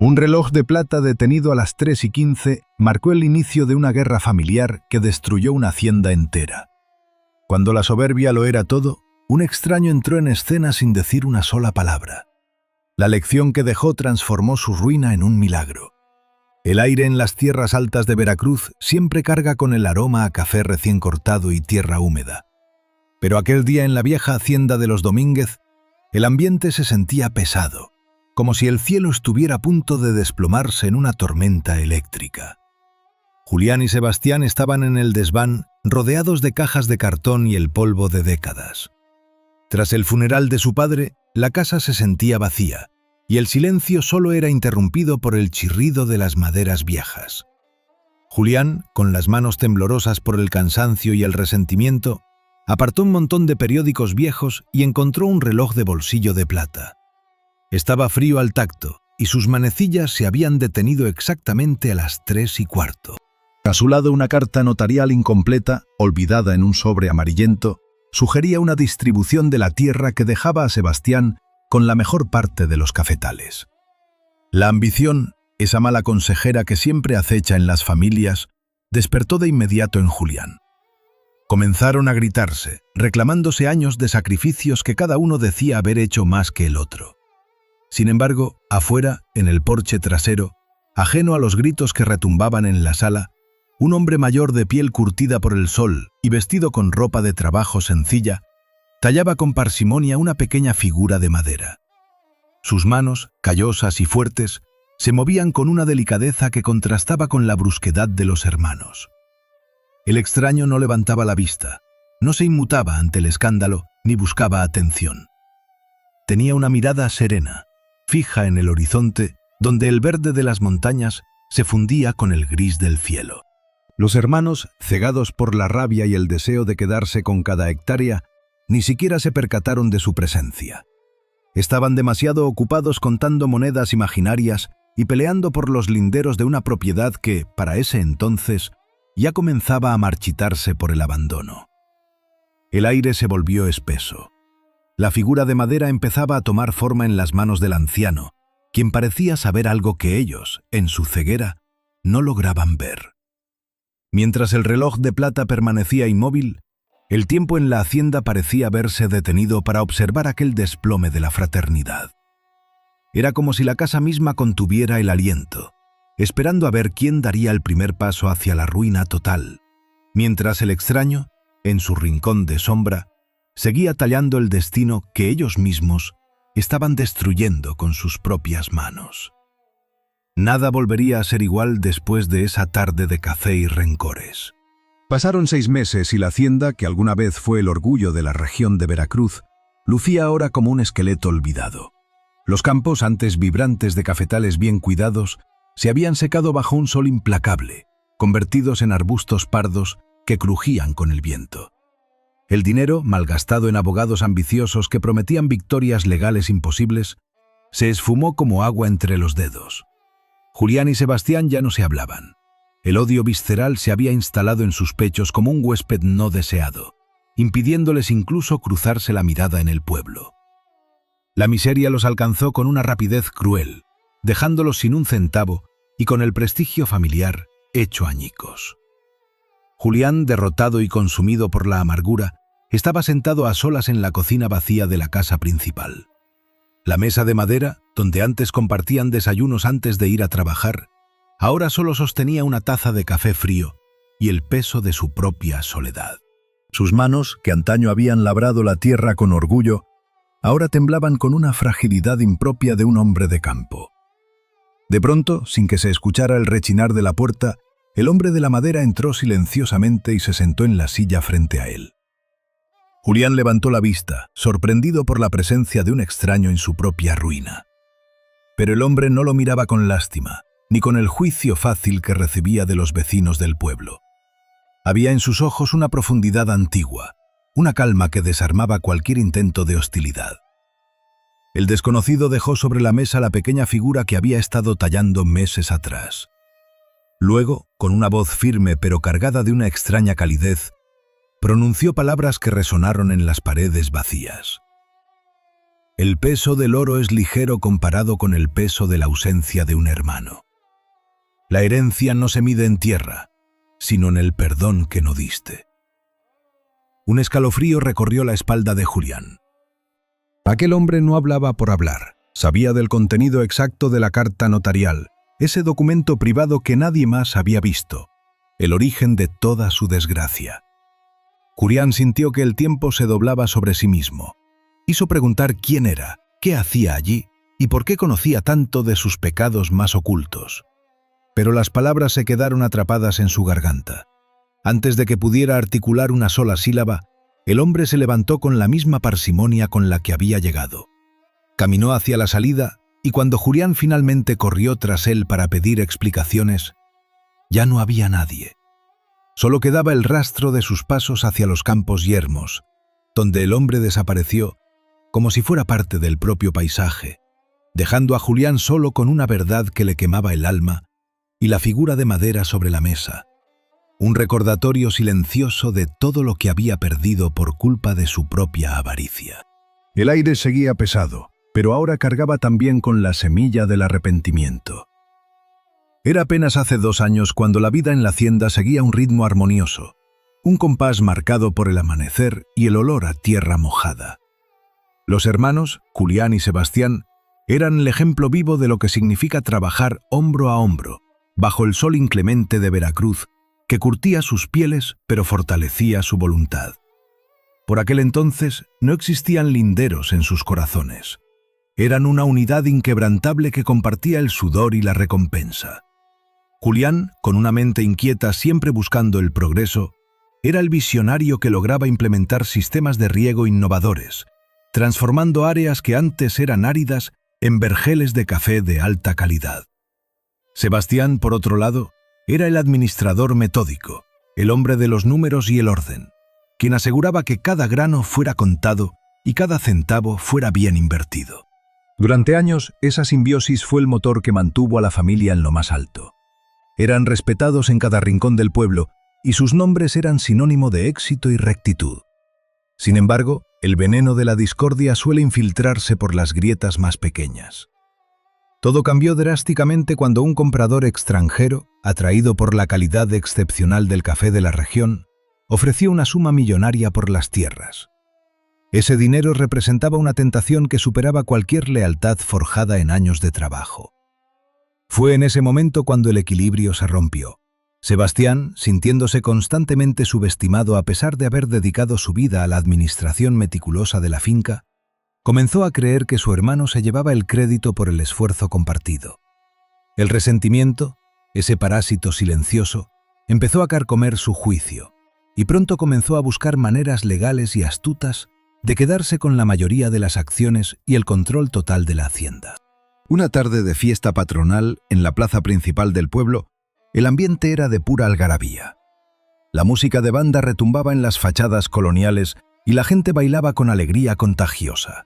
Un reloj de plata detenido a las 3:15 marcó el inicio de una guerra familiar que destruyó una hacienda entera. Cuando la soberbia lo era todo, un extraño entró en escena sin decir una sola palabra. La lección que dejó transformó su ruina en un milagro. El aire en las tierras altas de Veracruz siempre carga con el aroma a café recién cortado y tierra húmeda. Pero aquel día en la vieja hacienda de los Domínguez, el ambiente se sentía pesado, como si el cielo estuviera a punto de desplomarse en una tormenta eléctrica. Julián y Sebastián estaban en el desván, rodeados de cajas de cartón y el polvo de décadas. Tras el funeral de su padre, la casa se sentía vacía, y el silencio solo era interrumpido por el chirrido de las maderas viejas. Julián, con las manos temblorosas por el cansancio y el resentimiento, apartó un montón de periódicos viejos y encontró un reloj de bolsillo de plata. Estaba frío al tacto, y sus manecillas se habían detenido exactamente a las 3:15. A su lado una carta notarial incompleta, olvidada en un sobre amarillento, sugería una distribución de la tierra que dejaba a Sebastián con la mejor parte de los cafetales. La ambición, esa mala consejera que siempre acecha en las familias, despertó de inmediato en Julián. Comenzaron a gritarse, reclamándose años de sacrificios que cada uno decía haber hecho más que el otro. Sin embargo, afuera, en el porche trasero, ajeno a los gritos que retumbaban en la sala, un hombre mayor de piel curtida por el sol y vestido con ropa de trabajo sencilla, tallaba con parsimonia una pequeña figura de madera. Sus manos, callosas y fuertes, se movían con una delicadeza que contrastaba con la brusquedad de los hermanos. El extraño no levantaba la vista, no se inmutaba ante el escándalo ni buscaba atención. Tenía una mirada serena, fija en el horizonte, donde el verde de las montañas se fundía con el gris del cielo. Los hermanos, cegados por la rabia y el deseo de quedarse con cada hectárea, ni siquiera se percataron de su presencia. Estaban demasiado ocupados contando monedas imaginarias y peleando por los linderos de una propiedad que, para ese entonces, ya comenzaba a marchitarse por el abandono. El aire se volvió espeso. La figura de madera empezaba a tomar forma en las manos del anciano, quien parecía saber algo que ellos, en su ceguera, no lograban ver. Mientras el reloj de plata permanecía inmóvil, el tiempo en la hacienda parecía haberse detenido para observar aquel desplome de la fraternidad. Era como si la casa misma contuviera el aliento, esperando a ver quién daría el primer paso hacia la ruina total, mientras el extraño, en su rincón de sombra, seguía tallando el destino que ellos mismos estaban destruyendo con sus propias manos. Nada volvería a ser igual después de esa tarde de café y rencores. Pasaron 6 meses y la hacienda, que alguna vez fue el orgullo de la región de Veracruz, lucía ahora como un esqueleto olvidado. Los campos, antes vibrantes de cafetales bien cuidados, se habían secado bajo un sol implacable, convertidos en arbustos pardos que crujían con el viento. El dinero, malgastado en abogados ambiciosos que prometían victorias legales imposibles, se esfumó como agua entre los dedos. Julián y Sebastián ya no se hablaban. El odio visceral se había instalado en sus pechos como un huésped no deseado, impidiéndoles incluso cruzarse la mirada en el pueblo. La miseria los alcanzó con una rapidez cruel, dejándolos sin un centavo y con el prestigio familiar hecho añicos. Julián, derrotado y consumido por la amargura, estaba sentado a solas en la cocina vacía de la casa principal. La mesa de madera, donde antes compartían desayunos antes de ir a trabajar, ahora solo sostenía una taza de café frío y el peso de su propia soledad. Sus manos, que antaño habían labrado la tierra con orgullo, ahora temblaban con una fragilidad impropia de un hombre de campo. De pronto, sin que se escuchara el rechinar de la puerta, el hombre de la madera entró silenciosamente y se sentó en la silla frente a él. Julián levantó la vista, sorprendido por la presencia de un extraño en su propia ruina. Pero el hombre no lo miraba con lástima, ni con el juicio fácil que recibía de los vecinos del pueblo. Había en sus ojos una profundidad antigua, una calma que desarmaba cualquier intento de hostilidad. El desconocido dejó sobre la mesa la pequeña figura que había estado tallando meses atrás. Luego, con una voz firme pero cargada de una extraña calidez, pronunció palabras que resonaron en las paredes vacías. El peso del oro es ligero comparado con el peso de la ausencia de un hermano. La herencia no se mide en tierra, sino en el perdón que no diste. Un escalofrío recorrió la espalda de Julián. Aquel hombre no hablaba por hablar. Sabía del contenido exacto de la carta notarial, ese documento privado que nadie más había visto, el origen de toda su desgracia. Julián sintió que el tiempo se doblaba sobre sí mismo. Quiso preguntar quién era, qué hacía allí y por qué conocía tanto de sus pecados más ocultos. Pero las palabras se quedaron atrapadas en su garganta. Antes de que pudiera articular una sola sílaba, el hombre se levantó con la misma parsimonia con la que había llegado. Caminó hacia la salida y cuando Julián finalmente corrió tras él para pedir explicaciones, ya no había nadie. Solo quedaba el rastro de sus pasos hacia los campos yermos, donde el hombre desapareció como si fuera parte del propio paisaje, dejando a Julián solo con una verdad que le quemaba el alma y la figura de madera sobre la mesa, un recordatorio silencioso de todo lo que había perdido por culpa de su propia avaricia. El aire seguía pesado, pero ahora cargaba también con la semilla del arrepentimiento. Era apenas hace 2 años cuando la vida en la hacienda seguía un ritmo armonioso, un compás marcado por el amanecer y el olor a tierra mojada. Los hermanos, Julián y Sebastián, eran el ejemplo vivo de lo que significa trabajar hombro a hombro, bajo el sol inclemente de Veracruz, que curtía sus pieles pero fortalecía su voluntad. Por aquel entonces no existían linderos en sus corazones. Eran una unidad inquebrantable que compartía el sudor y la recompensa. Julián, con una mente inquieta siempre buscando el progreso, era el visionario que lograba implementar sistemas de riego innovadores, transformando áreas que antes eran áridas en vergeles de café de alta calidad. Sebastián, por otro lado, era el administrador metódico, el hombre de los números y el orden, quien aseguraba que cada grano fuera contado y cada centavo fuera bien invertido. Durante años, esa simbiosis fue el motor que mantuvo a la familia en lo más alto. Eran respetados en cada rincón del pueblo y sus nombres eran sinónimo de éxito y rectitud. Sin embargo, el veneno de la discordia suele infiltrarse por las grietas más pequeñas. Todo cambió drásticamente cuando un comprador extranjero, atraído por la calidad excepcional del café de la región, ofreció una suma millonaria por las tierras. Ese dinero representaba una tentación que superaba cualquier lealtad forjada en años de trabajo. Fue en ese momento cuando el equilibrio se rompió. Sebastián, sintiéndose constantemente subestimado a pesar de haber dedicado su vida a la administración meticulosa de la finca, comenzó a creer que su hermano se llevaba el crédito por el esfuerzo compartido. El resentimiento, ese parásito silencioso, empezó a carcomer su juicio, y pronto comenzó a buscar maneras legales y astutas de quedarse con la mayoría de las acciones y el control total de la hacienda. Una tarde de fiesta patronal en la plaza principal del pueblo, el ambiente era de pura algarabía. La música de banda retumbaba en las fachadas coloniales y la gente bailaba con alegría contagiosa.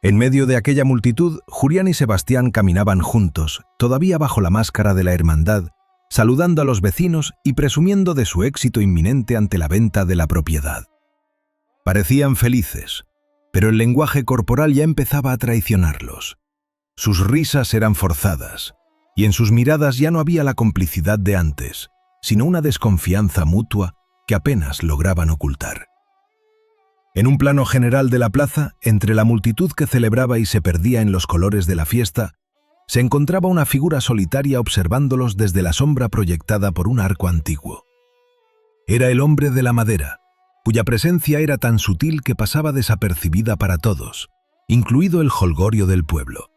En medio de aquella multitud, Julián y Sebastián caminaban juntos, todavía bajo la máscara de la hermandad, saludando a los vecinos y presumiendo de su éxito inminente ante la venta de la propiedad. Parecían felices, pero el lenguaje corporal ya empezaba a traicionarlos. Sus risas eran forzadas, y en sus miradas ya no había la complicidad de antes, sino una desconfianza mutua que apenas lograban ocultar. En un plano general de la plaza, entre la multitud que celebraba y se perdía en los colores de la fiesta, se encontraba una figura solitaria observándolos desde la sombra proyectada por un arco antiguo. Era el hombre de la madera, cuya presencia era tan sutil que pasaba desapercibida para todos, incluido el jolgorio del pueblo.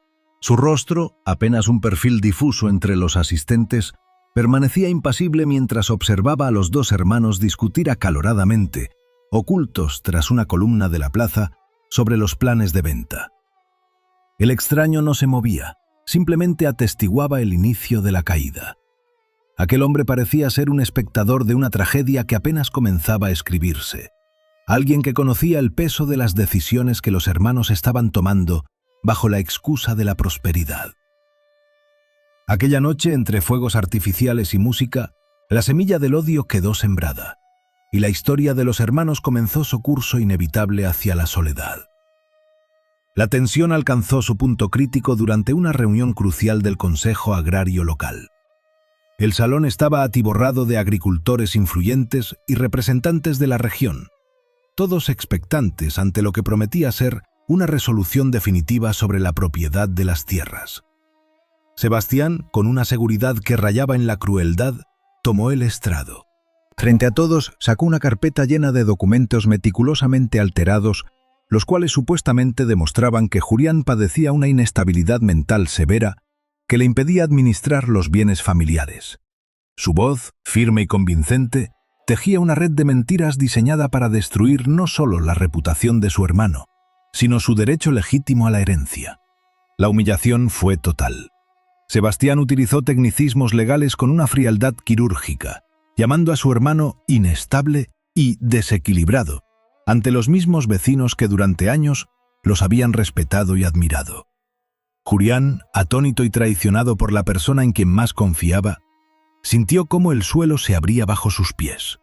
Su rostro, apenas un perfil difuso entre los asistentes, permanecía impasible mientras observaba a los 2 hermanos discutir acaloradamente, ocultos tras una columna de la plaza, sobre los planes de venta. El extraño no se movía, simplemente atestiguaba el inicio de la caída. Aquel hombre parecía ser un espectador de una tragedia que apenas comenzaba a escribirse, alguien que conocía el peso de las decisiones que los hermanos estaban tomando bajo la excusa de la prosperidad. Aquella noche, entre fuegos artificiales y música, la semilla del odio quedó sembrada, y la historia de los hermanos comenzó su curso inevitable hacia la soledad. La tensión alcanzó su punto crítico durante una reunión crucial del Consejo Agrario local. El salón estaba atiborrado de agricultores influyentes y representantes de la región, todos expectantes ante lo que prometía ser una resolución definitiva sobre la propiedad de las tierras. Sebastián, con una seguridad que rayaba en la crueldad, tomó el estrado. Frente a todos, sacó una carpeta llena de documentos meticulosamente alterados, los cuales supuestamente demostraban que Julián padecía una inestabilidad mental severa que le impedía administrar los bienes familiares. Su voz, firme y convincente, tejía una red de mentiras diseñada para destruir no solo la reputación de su hermano, sino su derecho legítimo a la herencia. La humillación fue total. Sebastián utilizó tecnicismos legales con una frialdad quirúrgica, llamando a su hermano inestable y desequilibrado, ante los mismos vecinos que durante años los habían respetado y admirado. Julián, atónito y traicionado por la persona en quien más confiaba, sintió cómo el suelo se abría bajo sus pies.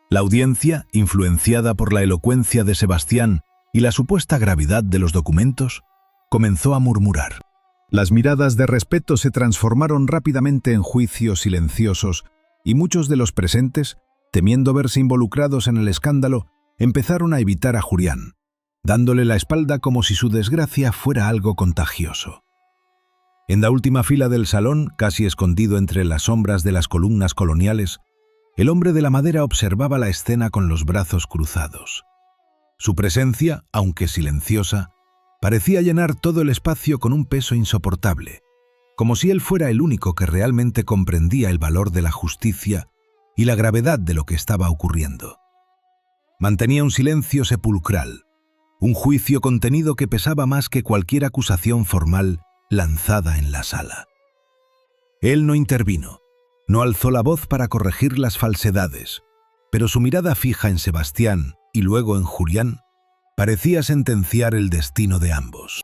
La audiencia, influenciada por la elocuencia de Sebastián y la supuesta gravedad de los documentos, comenzó a murmurar. Las miradas de respeto se transformaron rápidamente en juicios silenciosos y muchos de los presentes, temiendo verse involucrados en el escándalo, empezaron a evitar a Julián, dándole la espalda como si su desgracia fuera algo contagioso. En la última fila del salón, casi escondido entre las sombras de las columnas coloniales, el hombre de la madera observaba la escena con los brazos cruzados. Su presencia, aunque silenciosa, parecía llenar todo el espacio con un peso insoportable, como si él fuera el único que realmente comprendía el valor de la justicia y la gravedad de lo que estaba ocurriendo. Mantenía un silencio sepulcral, un juicio contenido que pesaba más que cualquier acusación formal lanzada en la sala. Él no intervino, no alzó la voz para corregir las falsedades, pero su mirada fija en Sebastián y luego en Julián parecía sentenciar el destino de ambos.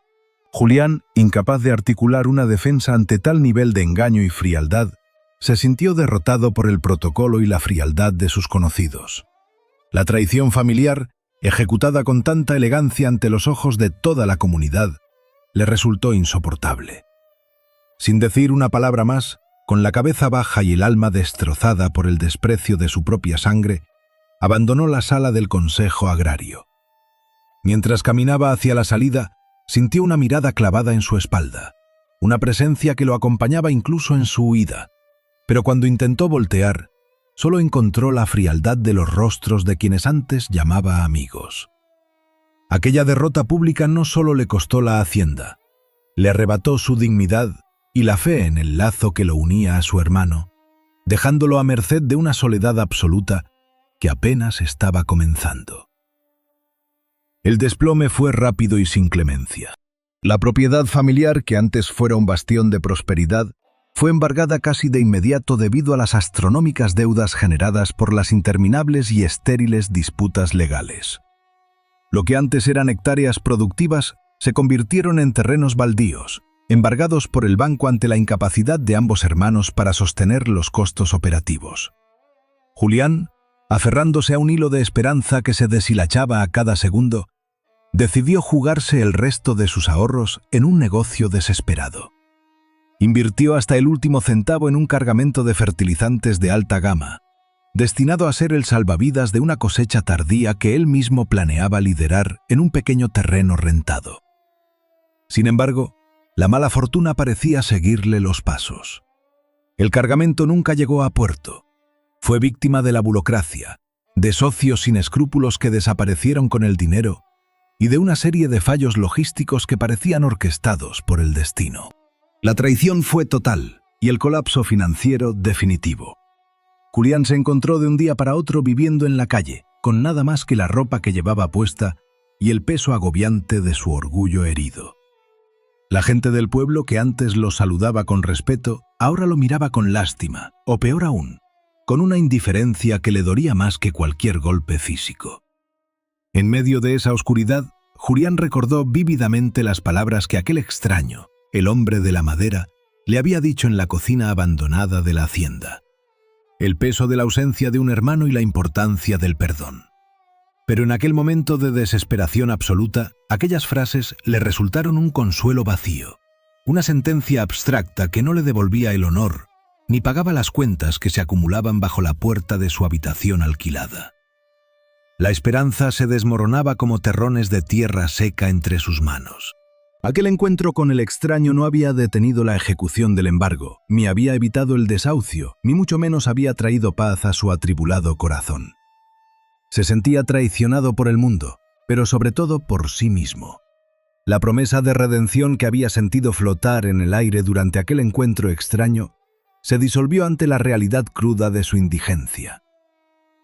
Julián, incapaz de articular una defensa ante tal nivel de engaño y frialdad, se sintió derrotado por el protocolo y la frialdad de sus conocidos. La traición familiar, ejecutada con tanta elegancia ante los ojos de toda la comunidad, le resultó insoportable. Sin decir una palabra más, con la cabeza baja y el alma destrozada por el desprecio de su propia sangre, abandonó la sala del Consejo Agrario. Mientras caminaba hacia la salida, sintió una mirada clavada en su espalda, una presencia que lo acompañaba incluso en su huida, pero cuando intentó voltear, solo encontró la frialdad de los rostros de quienes antes llamaba amigos. Aquella derrota pública no solo le costó la hacienda, le arrebató su dignidad y la fe en el lazo que lo unía a su hermano, dejándolo a merced de una soledad absoluta que apenas estaba comenzando. El desplome fue rápido y sin clemencia. La propiedad familiar, que antes fuera un bastión de prosperidad, fue embargada casi de inmediato debido a las astronómicas deudas generadas por las interminables y estériles disputas legales. Lo que antes eran hectáreas productivas se convirtieron en terrenos baldíos, embargados por el banco ante la incapacidad de ambos hermanos para sostener los costos operativos. Julián, aferrándose a un hilo de esperanza que se deshilachaba a cada segundo, decidió jugarse el resto de sus ahorros en un negocio desesperado. Invirtió hasta el último centavo en un cargamento de fertilizantes de alta gama, destinado a ser el salvavidas de una cosecha tardía que él mismo planeaba liderar en un pequeño terreno rentado. Sin embargo, la mala fortuna parecía seguirle los pasos. El cargamento nunca llegó a puerto. Fue víctima de la burocracia, de socios sin escrúpulos que desaparecieron con el dinero y de una serie de fallos logísticos que parecían orquestados por el destino. La traición fue total y el colapso financiero definitivo. Julián se encontró de un día para otro viviendo en la calle, con nada más que la ropa que llevaba puesta y el peso agobiante de su orgullo herido. La gente del pueblo, que antes lo saludaba con respeto, ahora lo miraba con lástima, o peor aún, con una indiferencia que le dolía más que cualquier golpe físico. En medio de esa oscuridad, Julián recordó vívidamente las palabras que aquel extraño, el hombre de la madera, le había dicho en la cocina abandonada de la hacienda. El peso de la ausencia de un hermano y la importancia del perdón. Pero en aquel momento de desesperación absoluta, aquellas frases le resultaron un consuelo vacío, una sentencia abstracta que no le devolvía el honor, ni pagaba las cuentas que se acumulaban bajo la puerta de su habitación alquilada. La esperanza se desmoronaba como terrones de tierra seca entre sus manos. Aquel encuentro con el extraño no había detenido la ejecución del embargo, ni había evitado el desahucio, ni mucho menos había traído paz a su atribulado corazón. Se sentía traicionado por el mundo, pero sobre todo por sí mismo. La promesa de redención que había sentido flotar en el aire durante aquel encuentro extraño se disolvió ante la realidad cruda de su indigencia.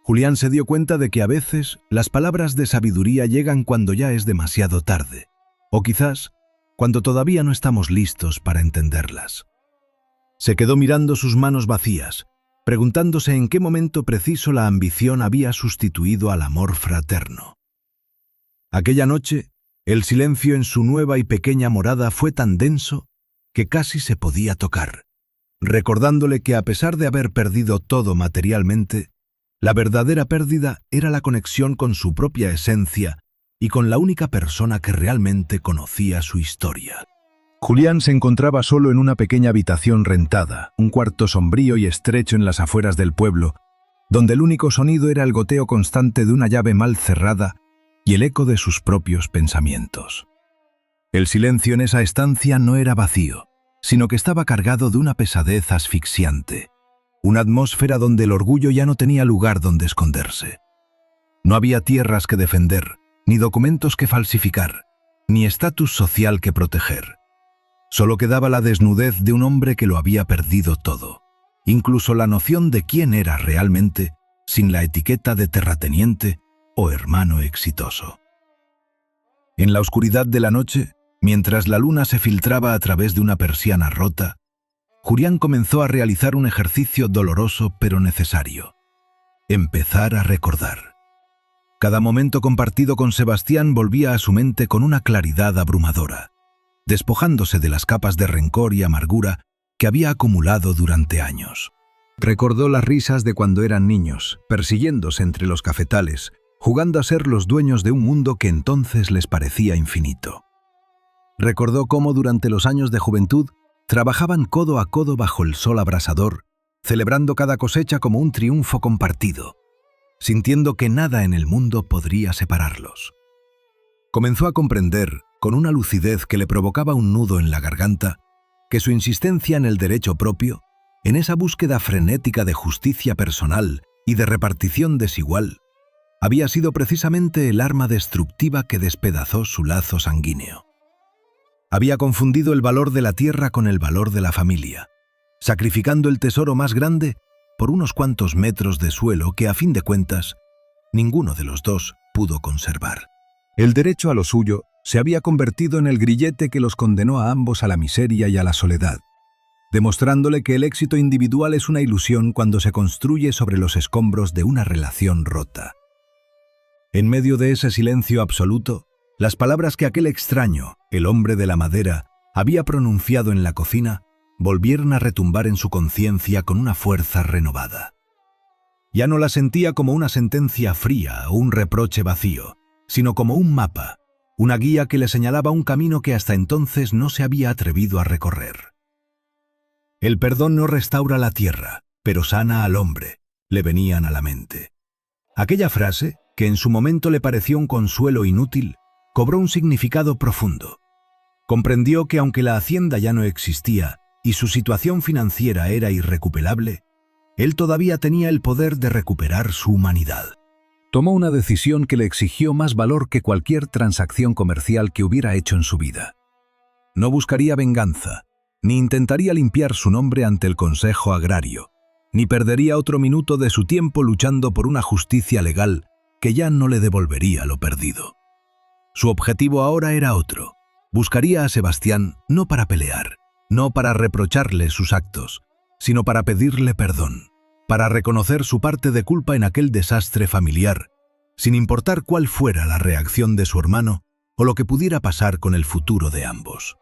Julián se dio cuenta de que a veces las palabras de sabiduría llegan cuando ya es demasiado tarde, o quizás cuando todavía no estamos listos para entenderlas. Se quedó mirando sus manos vacías, preguntándose en qué momento preciso la ambición había sustituido al amor fraterno. Aquella noche, el silencio en su nueva y pequeña morada fue tan denso que casi se podía tocar, recordándole que a pesar de haber perdido todo materialmente, la verdadera pérdida era la conexión con su propia esencia y con la única persona que realmente conocía su historia. Julián se encontraba solo en una pequeña habitación rentada, un cuarto sombrío y estrecho en las afueras del pueblo, donde el único sonido era el goteo constante de una llave mal cerrada y el eco de sus propios pensamientos. El silencio en esa estancia no era vacío, sino que estaba cargado de una pesadez asfixiante, una atmósfera donde el orgullo ya no tenía lugar donde esconderse. No había tierras que defender, ni documentos que falsificar, ni estatus social que proteger. Solo quedaba la desnudez de un hombre que lo había perdido todo, incluso la noción de quién era realmente, sin la etiqueta de terrateniente o hermano exitoso. En la oscuridad de la noche, mientras la luna se filtraba a través de una persiana rota, Julián comenzó a realizar un ejercicio doloroso pero necesario: empezar a recordar. Cada momento compartido con Sebastián volvía a su mente con una claridad abrumadora, despojándose de las capas de rencor y amargura que había acumulado durante años. Recordó las risas de cuando eran niños, persiguiéndose entre los cafetales, jugando a ser los dueños de un mundo que entonces les parecía infinito. Recordó cómo durante los años de juventud trabajaban codo a codo bajo el sol abrasador, celebrando cada cosecha como un triunfo compartido, sintiendo que nada en el mundo podría separarlos. Comenzó a comprender, con una lucidez que le provocaba un nudo en la garganta, que su insistencia en el derecho propio, en esa búsqueda frenética de justicia personal y de repartición desigual, había sido precisamente el arma destructiva que despedazó su lazo sanguíneo. Había confundido el valor de la tierra con el valor de la familia, sacrificando el tesoro más grande por unos cuantos metros de suelo que, a fin de cuentas, ninguno de los dos pudo conservar. El derecho a lo suyo se había convertido en el grillete que los condenó a ambos a la miseria y a la soledad, demostrándole que el éxito individual es una ilusión cuando se construye sobre los escombros de una relación rota. En medio de ese silencio absoluto, las palabras que aquel extraño, el hombre de la madera, había pronunciado en la cocina, volvieron a retumbar en su conciencia con una fuerza renovada. Ya no la sentía como una sentencia fría o un reproche vacío, sino como un mapa, una guía que le señalaba un camino que hasta entonces no se había atrevido a recorrer. El perdón no restaura la tierra, pero sana al hombre, le venían a la mente. Aquella frase, que en su momento le pareció un consuelo inútil, cobró un significado profundo. Comprendió que aunque la hacienda ya no existía y su situación financiera era irrecuperable, él todavía tenía el poder de recuperar su humanidad. Tomó una decisión que le exigió más valor que cualquier transacción comercial que hubiera hecho en su vida. No buscaría venganza, ni intentaría limpiar su nombre ante el Consejo Agrario, ni perdería otro minuto de su tiempo luchando por una justicia legal que ya no le devolvería lo perdido. Su objetivo ahora era otro. Buscaría a Sebastián no para pelear, no para reprocharle sus actos, sino para pedirle perdón, para reconocer su parte de culpa en aquel desastre familiar, sin importar cuál fuera la reacción de su hermano o lo que pudiera pasar con el futuro de ambos.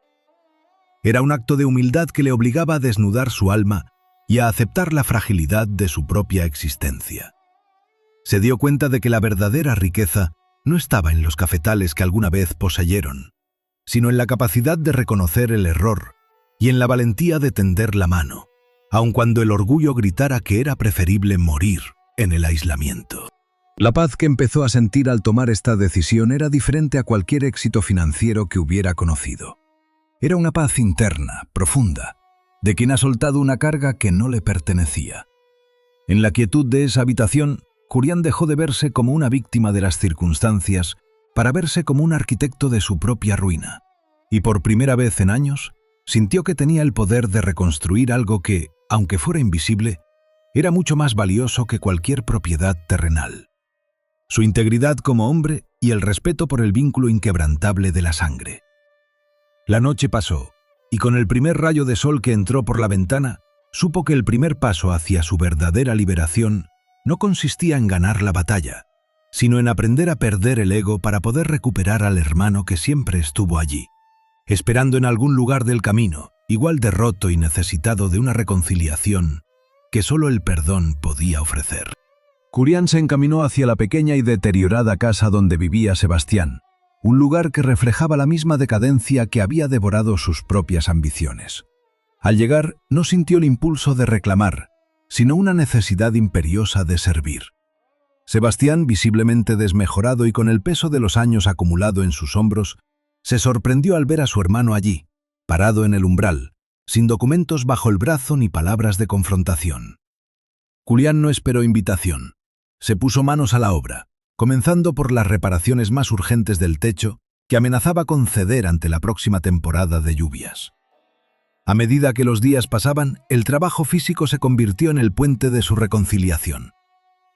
Era un acto de humildad que le obligaba a desnudar su alma y a aceptar la fragilidad de su propia existencia. Se dio cuenta de que la verdadera riqueza no estaba en los cafetales que alguna vez poseyeron, sino en la capacidad de reconocer el error y en la valentía de tender la mano, aun cuando el orgullo gritara que era preferible morir en el aislamiento. La paz que empezó a sentir al tomar esta decisión era diferente a cualquier éxito financiero que hubiera conocido. Era una paz interna, profunda, de quien ha soltado una carga que no le pertenecía. En la quietud de esa habitación, Julián dejó de verse como una víctima de las circunstancias para verse como un arquitecto de su propia ruina, y por primera vez en años, sintió que tenía el poder de reconstruir algo que, aunque fuera invisible, era mucho más valioso que cualquier propiedad terrenal: su integridad como hombre y el respeto por el vínculo inquebrantable de la sangre. La noche pasó, y con el primer rayo de sol que entró por la ventana, supo que el primer paso hacia su verdadera liberación no consistía en ganar la batalla, sino en aprender a perder el ego para poder recuperar al hermano que siempre estuvo allí, esperando en algún lugar del camino, igual de roto y necesitado de una reconciliación que solo el perdón podía ofrecer. Julián se encaminó hacia la pequeña y deteriorada casa donde vivía Sebastián, un lugar que reflejaba la misma decadencia que había devorado sus propias ambiciones. Al llegar, no sintió el impulso de reclamar, sino una necesidad imperiosa de servir. Sebastián, visiblemente desmejorado y con el peso de los años acumulado en sus hombros, se sorprendió al ver a su hermano allí, parado en el umbral, sin documentos bajo el brazo ni palabras de confrontación. Julián no esperó invitación. Se puso manos a la obra, comenzando por las reparaciones más urgentes del techo, que amenazaba con ceder ante la próxima temporada de lluvias. A medida que los días pasaban, el trabajo físico se convirtió en el puente de su reconciliación.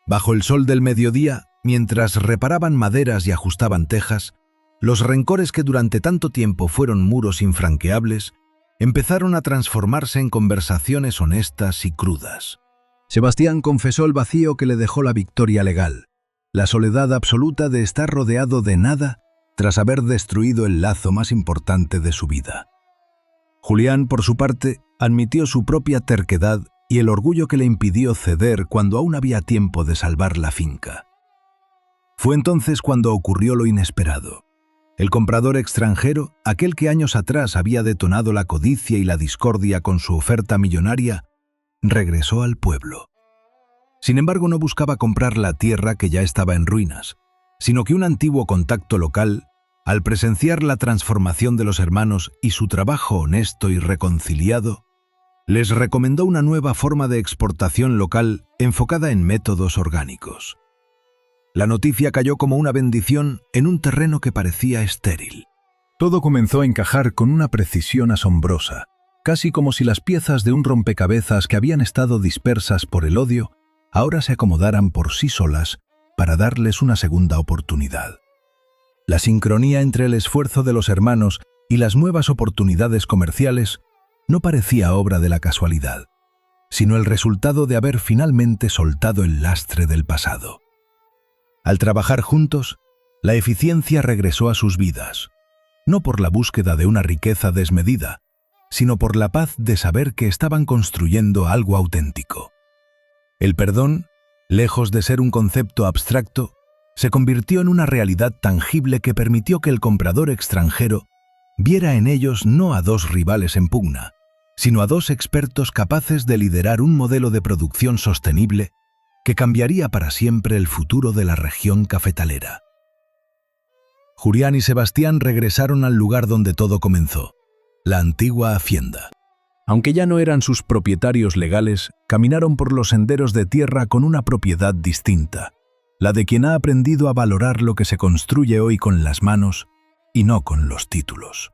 Bajo el sol del mediodía, mientras reparaban maderas y ajustaban tejas, los rencores que durante tanto tiempo fueron muros infranqueables empezaron a transformarse en conversaciones honestas y crudas. Sebastián confesó el vacío que le dejó la victoria legal, la soledad absoluta de estar rodeado de nada tras haber destruido el lazo más importante de su vida. Julián, por su parte, admitió su propia terquedad y el orgullo que le impidió ceder cuando aún había tiempo de salvar la finca. Fue entonces cuando ocurrió lo inesperado. El comprador extranjero, aquel que años atrás había detonado la codicia y la discordia con su oferta millonaria, regresó al pueblo. Sin embargo, no buscaba comprar la tierra que ya estaba en ruinas, sino que un antiguo contacto local, al presenciar la transformación de los hermanos y su trabajo honesto y reconciliado, les recomendó una nueva forma de exportación local enfocada en métodos orgánicos. La noticia cayó como una bendición en un terreno que parecía estéril. Todo comenzó a encajar con una precisión asombrosa, casi como si las piezas de un rompecabezas que habían estado dispersas por el odio ahora se acomodaran por sí solas para darles una segunda oportunidad. La sincronía entre el esfuerzo de los hermanos y las nuevas oportunidades comerciales no parecía obra de la casualidad, sino el resultado de haber finalmente soltado el lastre del pasado. Al trabajar juntos, la eficiencia regresó a sus vidas, no por la búsqueda de una riqueza desmedida, sino por la paz de saber que estaban construyendo algo auténtico. El perdón, lejos de ser un concepto abstracto, se convirtió en una realidad tangible que permitió que el comprador extranjero viera en ellos no a dos rivales en pugna, sino a dos expertos capaces de liderar un modelo de producción sostenible que cambiaría para siempre el futuro de la región cafetalera. Julián y Sebastián regresaron al lugar donde todo comenzó, la antigua hacienda. Aunque ya no eran sus propietarios legales, caminaron por los senderos de tierra con una propiedad distinta, la de quien ha aprendido a valorar lo que se construye hoy con las manos y no con los títulos.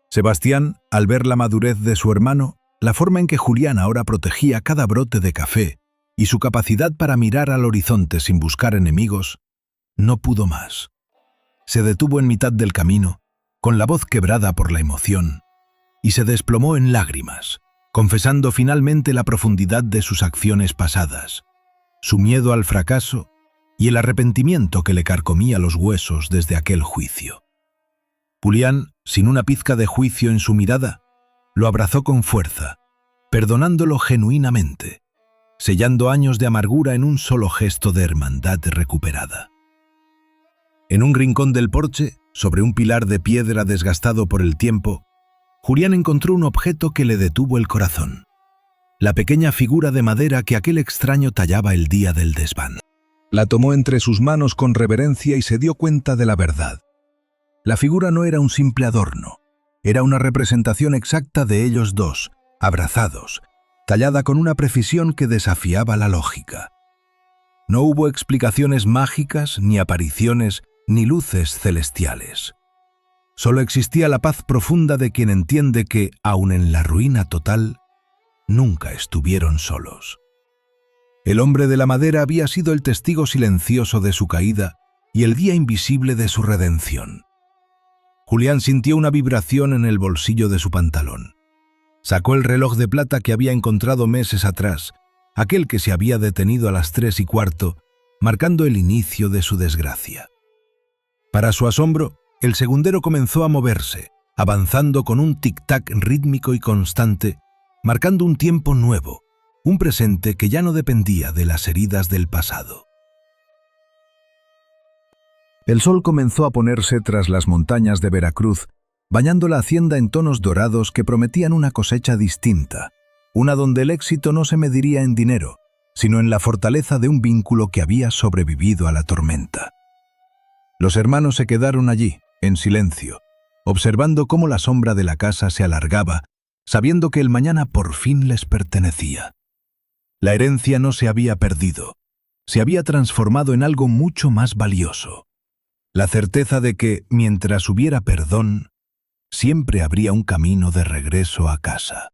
Sebastián, al ver la madurez de su hermano, la forma en que Julián ahora protegía cada brote de café y su capacidad para mirar al horizonte sin buscar enemigos, no pudo más. Se detuvo en mitad del camino, con la voz quebrada por la emoción, y se desplomó en lágrimas, confesando finalmente la profundidad de sus acciones pasadas, su miedo al fracaso y el arrepentimiento que le carcomía los huesos desde aquel juicio. Julián, sin una pizca de juicio en su mirada, lo abrazó con fuerza, perdonándolo genuinamente, sellando años de amargura en un solo gesto de hermandad recuperada. En un rincón del porche, sobre un pilar de piedra desgastado por el tiempo, Julián encontró un objeto que le detuvo el corazón. La pequeña figura de madera que aquel extraño tallaba el día del desván. La tomó entre sus manos con reverencia y se dio cuenta de la verdad. La figura no era un simple adorno, era una representación exacta de ellos dos, abrazados, tallada con una precisión que desafiaba la lógica. No hubo explicaciones mágicas, ni apariciones, ni luces celestiales. Solo existía la paz profunda de quien entiende que, aun en la ruina total, nunca estuvieron solos. El hombre de la madera había sido el testigo silencioso de su caída y el guía invisible de su redención. Julián sintió una vibración en el bolsillo de su pantalón. Sacó el reloj de plata que había encontrado meses atrás, aquel que se había detenido a las 3:15, marcando el inicio de su desgracia. Para su asombro, el segundero comenzó a moverse, avanzando con un tic-tac rítmico y constante, marcando un tiempo nuevo, un presente que ya no dependía de las heridas del pasado. El sol comenzó a ponerse tras las montañas de Veracruz, bañando la hacienda en tonos dorados que prometían una cosecha distinta, una donde el éxito no se mediría en dinero, sino en la fortaleza de un vínculo que había sobrevivido a la tormenta. Los hermanos se quedaron allí, en silencio, observando cómo la sombra de la casa se alargaba, sabiendo que el mañana por fin les pertenecía. La herencia no se había perdido, se había transformado en algo mucho más valioso. La certeza de que, mientras hubiera perdón, siempre habría un camino de regreso a casa.